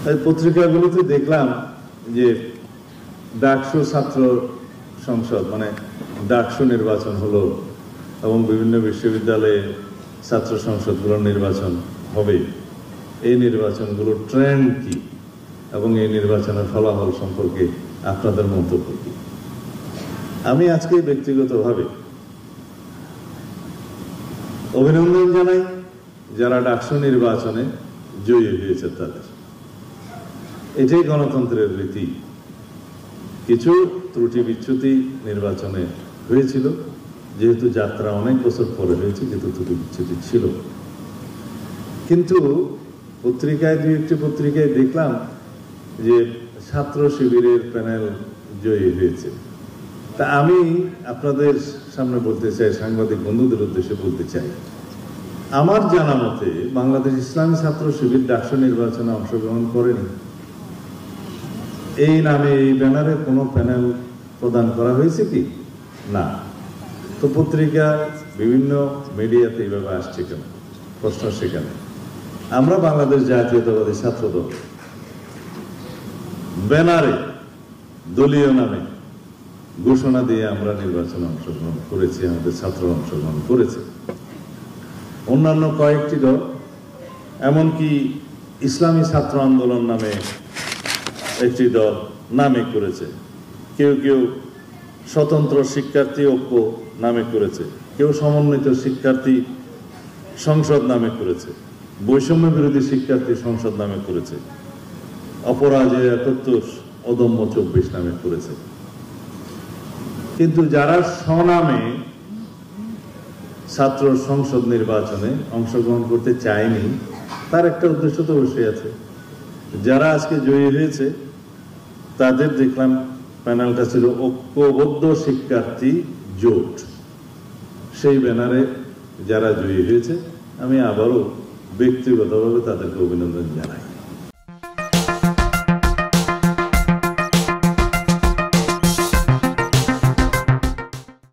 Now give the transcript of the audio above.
পত্রিকাগুলোতে দেখলাম যে ডাকসু ছাত্র সংসদ মানে ডাকসু নির্বাচন হলো এবং বিভিন্ন বিশ্ববিদ্যালয়ে ছাত্র সংসদগুলোর নির্বাচন হবে। এই নির্বাচনগুলোর ট্রেন্ড কি এবং এই নির্বাচনের ফলাফল সম্পর্কে আপনাদের মন্তব্য কি? আমি আজকে ব্যক্তিগতভাবে অভিনন্দন জানাই যারা ডাকসু নির্বাচনে জয়ী হয়েছে তাদের। এটাই গণতন্ত্রের রীতি। কিছু ত্রুটি বিচ্যুতি নির্বাচনে হয়েছিল, যেহেতু যাত্রা অনেক বছর পরে হয়েছে, কিন্তু ত্রুটি বিচ্যুতি ছিল। কিন্তু পত্রিকায় দুই একটি পত্রিকায় দেখলাম যে ছাত্র শিবিরের প্যানেল জয়ী হয়েছে। তা আমি আপনাদের সামনে বলতে চাই, সাংবাদিক বন্ধুদের উদ্দেশ্যে বলতে চাই, আমার জানা মতে বাংলাদেশ ইসলামী ছাত্র শিবির ডাকসু নির্বাচনে অংশগ্রহণ করেনি। এই নামে এই ব্যানারে কোনো প্যানেল প্রদান করা হয়েছে কি? না। তো পত্রিকা বিভিন্ন মিডিয়াতে এইভাবে আসছে কেন? প্রশ্ন সেখানে। আমরা বাংলাদেশ জাতীয়তাবাদী ছাত্রদল ব্যানারে দলীয় নামে ঘোষণা দিয়ে আমরা নির্বাচনে অংশগ্রহণ করেছি, আমাদের ছাত্র অংশগ্রহণ করেছে। অন্যান্য কয়েকটি দল, এমনকি ইসলামী ছাত্র আন্দোলন নামে একটি দল নামে করেছে, কেউ কেউ স্বতন্ত্র শিক্ষার্থী ঐক্য নামে করেছে, কেউ সমন্বিত শিক্ষার্থী সংসদ নামে করেছে, বৈষম্য বিরোধী শিক্ষার্থী সংসদ নামে করেছে, অপরাজয় 71, অদম্য 24 নামে করেছে। কিন্তু যারা স্বনামে ছাত্র সংসদ নির্বাচনে অংশগ্রহণ করতে চায়নি, তার একটা উদ্দেশ্য তো অবশ্যই আছে। যারা আজকে জয়ী হয়েছে তাদের দেখলাম প্যানেলটা ছিল ঐক্যবদ্ধ শিক্ষার্থী জোট। সেই ব্যানারে যারা জয়ী হয়েছে আমি আবারও ব্যক্তিগতভাবে তাদেরকে অভিনন্দন জানাই।